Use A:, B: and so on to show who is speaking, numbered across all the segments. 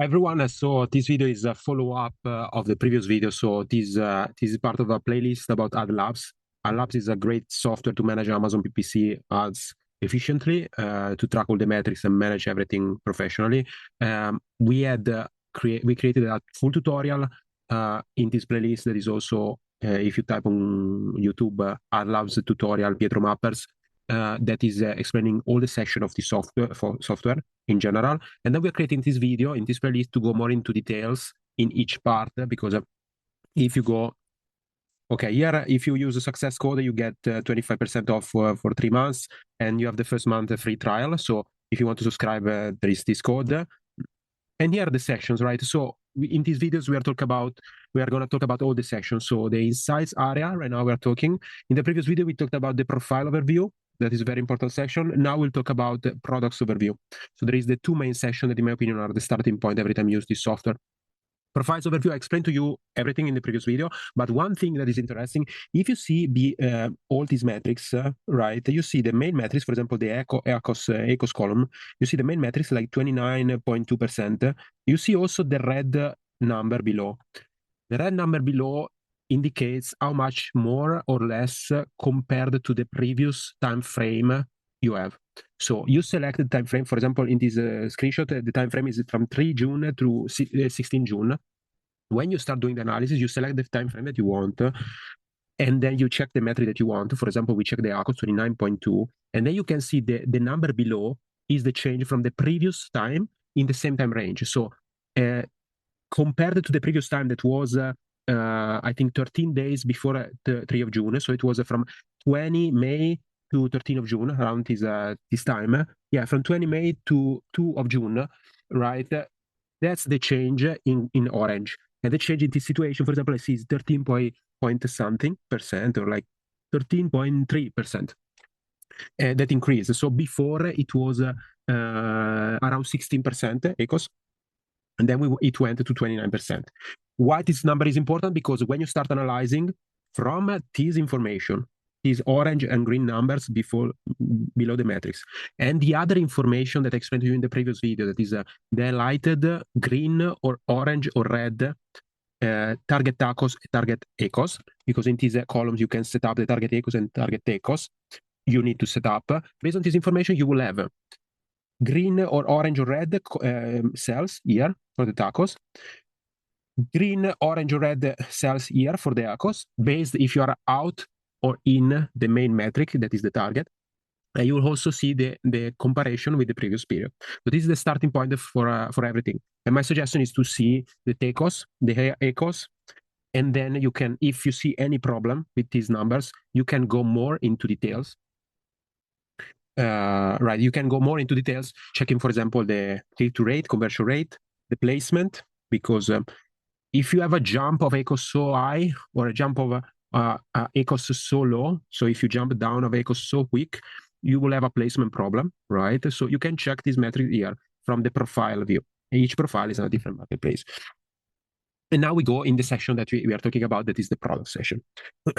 A: Everyone, so this video is a follow-up of the previous video. So this is part of a playlist about adlabs. Adlabs is a great software to manage Amazon PPC ads efficiently, to track all the metrics and manage everything professionally. We created a full tutorial in this playlist. There is also, if you type on YouTube, adlabs tutorial Pietro Mappers, that is explaining all the section of the software in general. And then we're creating this video in this playlist to go more into details in each part, because if you go, okay, here, if you use a success code, you get 25% off for 3 months, and you have the first month free trial. So if you want to subscribe, there is this code. And here are the sections, right? So in these videos, we are going to talk about all the sections. So the insights area, right now we're talking. In the previous video, we talked about the profile overview. That is a very important section. Now we'll talk about the products overview. So there is the two main sections that, in my opinion, are the starting point every time you use this software. Profiles overview, I explained to you everything in the previous video, but one thing that is interesting, if you see all these metrics, right, you see the main metrics, for example, the ECOS column, you see the main metrics like 29.2%. You see also the red number below. The red number below indicates how much more or less compared to the previous time frame you have. So you select the time frame. For example, in this screenshot, the time frame is from 3 June to 16 June. When you start doing the analysis, you select the time frame that you want, and then you check the metric that you want. For example, we check the ACOS 29.2, and then you can see the number below is the change from the previous time in the same time range. So compared to the previous time, that was I think 13 days before the 3 of June. So it was from 20 May to 13 of June, around this time. Yeah, from 20 May to 2 of June, right? That's the change in orange. And the change in this situation, for example, I see is 13 point something percent, or like 13.3%. That increase. So before it was around 16% ECOS, and then it went to 29%. Why this number is important? Because when you start analyzing from this information, these orange and green numbers below the metrics, and the other information that I explained to you in the previous video, that is the highlighted green or orange or red target TACOS, target ECOS, because in these columns you can set up the target ECOS and target ECOS. You need to set up. Based on this information, you will have green or orange or red cells here for the TACOS, green, orange, or red cells here for the ACOS, based if you are out or in the main metric, that is the target. And you will also see the comparison with the previous period. So this is the starting point for everything. And my suggestion is to see the TACOS, the ECOS, and then you can, if you see any problem with these numbers, you can go more into details. Right, you can go more into details, checking, for example, the click-to rate, conversion rate, the placement, because if you have a jump of ECOS so high or a jump of ECOS so low, so if you jump down of ECOS so quick, you will have a placement problem, right? So you can check this metric here from the profile view. Each profile is in a different marketplace. And now we go in the section that we are talking about, that is the product section.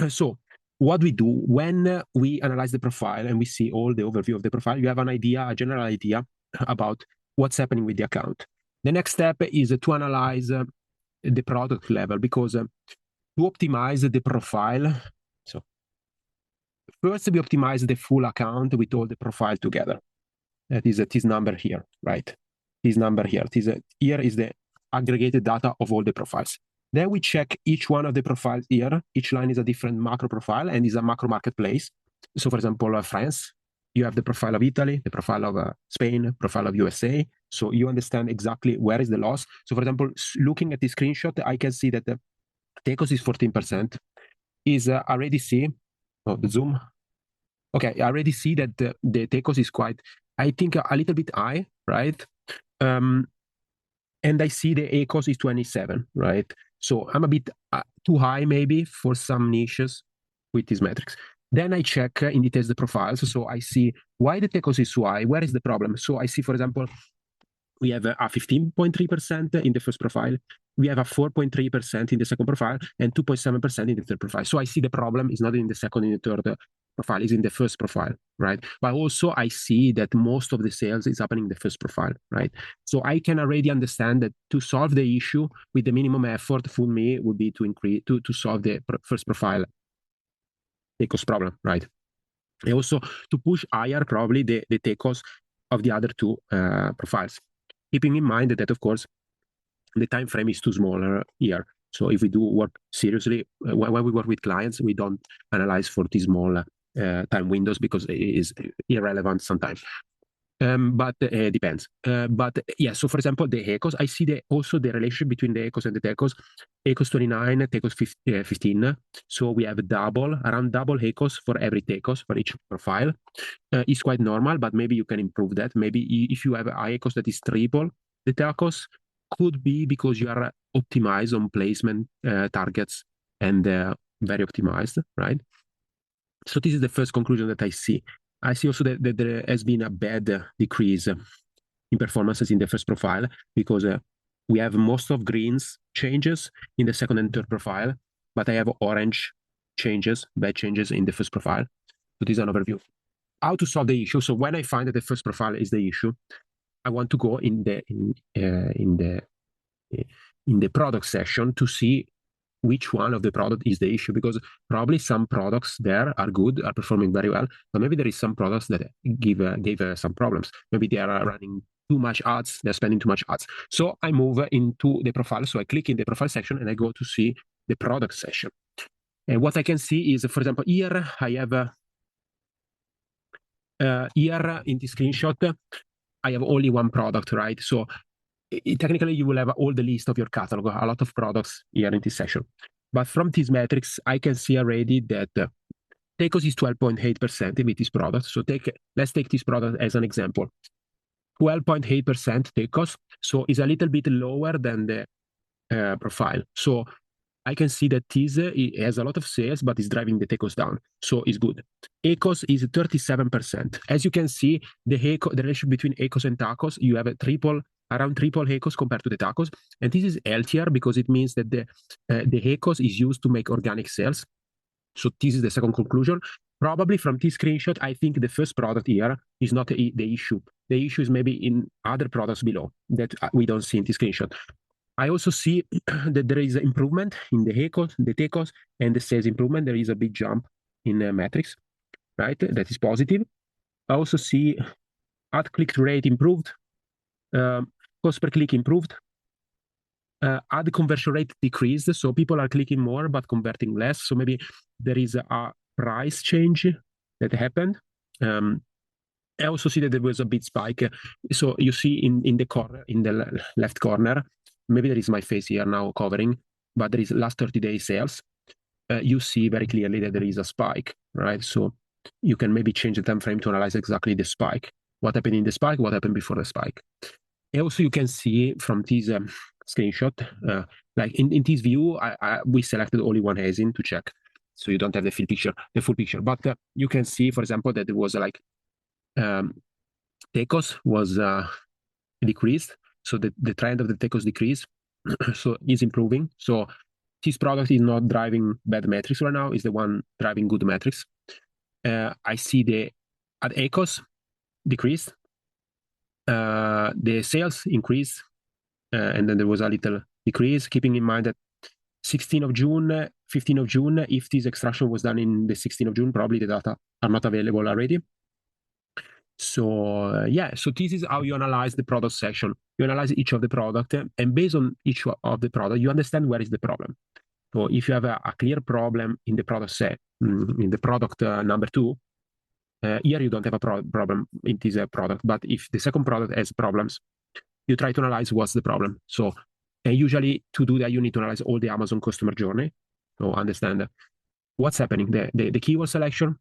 A: So what we do when we analyze the profile and we see all the overview of the profile, you have an idea, a general idea about what's happening with the account. The next step is to analyze the product level, because to optimize the profile, so first we optimize the full account with all the profile together. That is this number here, right? This number here. Here is the aggregated data of all the profiles. Then we check each one of the profiles here. Each line is a different macro profile and is a macro marketplace. So for example, France, you have the profile of Italy, the profile of Spain, profile of USA. So you understand exactly where is the loss. So for example, looking at the screenshot, I can see that the TACOS is 14%. Is I already see, the zoom. Okay, I already see that the TACOS is quite, I think, a little bit high, right? And I see the ECOS is 27, right? So I'm a bit too high maybe for some niches with these metrics. Then I check in details the profiles. So I see why the TACOS is so high. Where is the problem? So I see, for example, we have a 15.3% in the first profile. We have a 4.3% in the second profile and 2.7% in the third profile. So I see the problem is not in the second and the third profile, is in the first profile, right? But also I see that most of the sales is happening in the first profile, right? So I can already understand that to solve the issue with the minimum effort for me would be to increase to solve the first profile TECOS problem, right? And also to push higher probably the TECOS of the other two profiles, keeping in mind that of course the time frame is too smaller here. So if we do work seriously, when we work with clients, we don't analyze for these small time windows because it is irrelevant sometimes. But depends. But yeah, so for example, the ECOS, I see also the relationship between the ECOS and the TECOS. ECOS 29, TECOS 15. So we have around double ECOS for every TECOS for each profile. It's quite normal, but maybe you can improve that. Maybe if you have a ECOS that is triple the TECOS, could be because you are optimized on placement targets and very optimized, right? So this is the first conclusion that I see. I see also that there has been a bad decrease in performances in the first profile because we have most of greens changes in the second and third profile, but I have orange changes, bad changes in the first profile. So this is an overview. How to solve the issue? So when I find that the first profile is the issue, I want to go in the product section to see which one of the product is the issue, because probably some products there are good, are performing very well, but maybe there is some products that gave some problems. Maybe they are running too much ads, they're spending too much ads. So I move into the profile. So I click in the profile section and I go to see the product section. And what I can see is, for example, here I have here in the screenshot, I have only one product, right? So technically you will have all the list of your catalog, a lot of products here in this section. But from these metrics, I can see already that TECOS is 12.8% with this product. So let's take this product as an example. 12.8% TECOS, so it's a little bit lower than the profile. So I can see that this has a lot of sales, but is driving the TECOS down. So it's good. ECOS is 37%. As you can see, the relationship between ECOS and TACOS, you have around triple ECOS compared to the TACOS. And this is healthier because it means that the ECOS is used to make organic sales. So this is the second conclusion. Probably from this screenshot, I think the first product here is not the issue. The issue is maybe in other products below that we don't see in this screenshot. I also see that there is improvement in the ECOS, the TECOS, and the sales improvement. There is a big jump in metrics, right? That is positive. I also see ad click rate improved, cost per click improved, ad conversion rate decreased. So people are clicking more but converting less. So maybe there is a price change that happened. I also see that there was a big spike. So you see in the corner, in the left corner, maybe there is my face here now covering, but there is last 30-day sales. You see very clearly that there is a spike, right? So you can maybe change the time frame to analyze exactly the spike. What happened in the spike, what happened before the spike. And also you can see from this screenshot, like in this view, we selected only one ASIN to check. So you don't have the full picture. But you can see, for example, that there was like TECOS was decreased. So the trend of the TECOS decrease so is improving. So this product is not driving bad metrics right now, is the one driving good metrics. I see the ad ECOS decreased, the sales increased, and then there was a little decrease, keeping in mind that 16th of June, 15th of June, if this extraction was done in the 16th of June, probably the data are not available already. So yeah, so this is how you analyze the product section. You analyze each of the product, and based on each of the product, you understand where is the problem. So if you have a clear problem in the product set, in the product number 2, here you don't have a problem in this product. But if the second product has problems, you try to analyze what's the problem. So and usually to do that, you need to analyze all the Amazon customer journey. So understand what's happening. The keyword selection,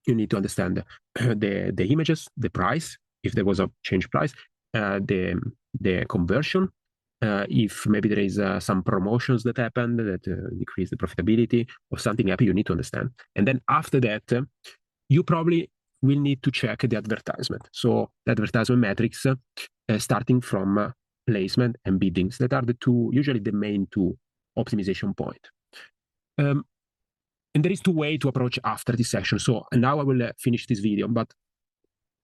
A: you need to understand the images, the price, if there was a change price, the conversion, if maybe there is some promotions that happened that decrease the profitability or something happened, you need to understand. And then after that, you probably will need to check the advertisement. So the advertisement metrics, starting from placement and biddings, that are usually the main two optimization point. And there is two ways to approach after this session. So now I will finish this video, but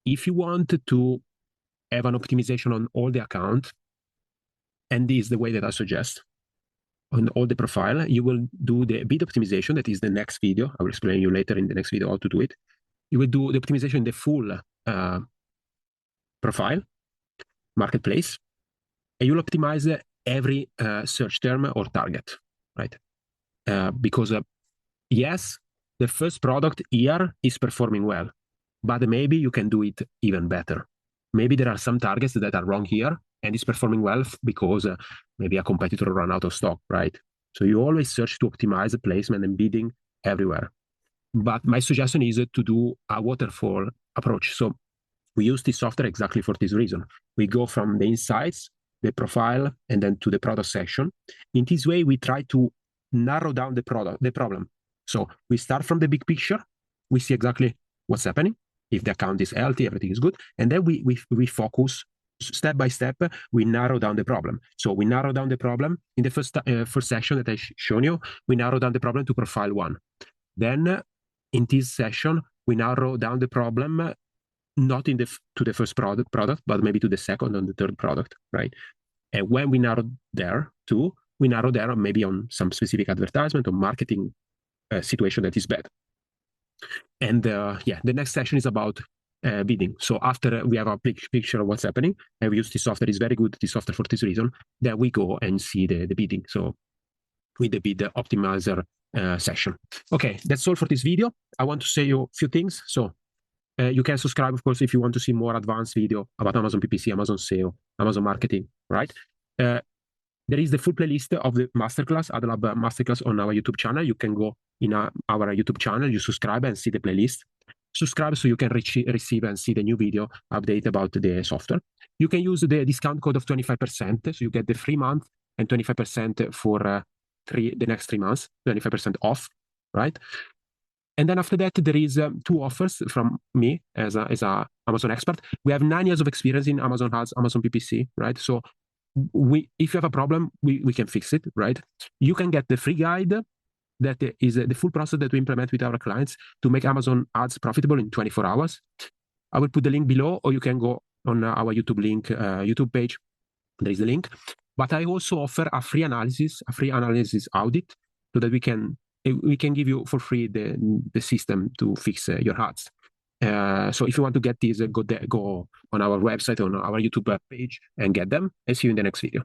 A: if you want to have an optimization on all the account, and this is the way that I suggest, on all the profile, you will do the bid optimization. That is the next video. I will explain you later in the next video how to do it. You will do the optimization in the full profile, marketplace, and you'll optimize every search term or target, right? Because yes, the first product here is performing well, but maybe you can do it even better. Maybe there are some targets that are wrong here and it's performing well because maybe a competitor ran out of stock, right? So you always search to optimize the placement and bidding everywhere. But my suggestion is to do a waterfall approach. So we use this software exactly for this reason. We go from the insights, the profile, and then to the product section. In this way, we try to narrow down the problem. So we start from the big picture. We see exactly what's happening. If the account is healthy, everything is good. And then we focus step by step. We narrow down the problem. So we narrow down the problem in the first section that I shown you. We narrow down the problem to profile 1. Then in this session, we narrow down the problem not to the first product, but maybe to the second and the third product, right? And when we narrow there too, we narrow there maybe on some specific advertisement or marketing situation that is bad. And the next session is about bidding. So after we have a picture of what's happening, and we use this software, is very good, this software for this reason, then we go and see the bidding. So with the bid optimizer session. Okay, that's all for this video. I want to say you a few things. So you can subscribe, of course, if you want to see more advanced video about Amazon PPC, Amazon SEO, Amazon marketing, right? There is the full playlist of the masterclass, adlab masterclass on our YouTube channel. You can go in our YouTube channel, you subscribe and see the playlist. Subscribe so you can receive and see the new video update about the software. You can use the discount code of 25%, so you get the free month and 25% for the next 3 months, 25% off, right? And then after that, there is 2 offers from me as a Amazon expert. We have 9 years of experience in Amazon Ads, Amazon PPC, right? So if you have a problem, we can fix it, right? You can get the free guide that is the full process that we implement with our clients to make Amazon ads profitable in 24 hours. I will put the link below, or you can go on our YouTube link, YouTube page. There is the link. But I also offer a free analysis audit, so that we can give you for free the system to fix your ads. So if you want to get these, go on our website, on our YouTube page, and get them. And see you in the next video.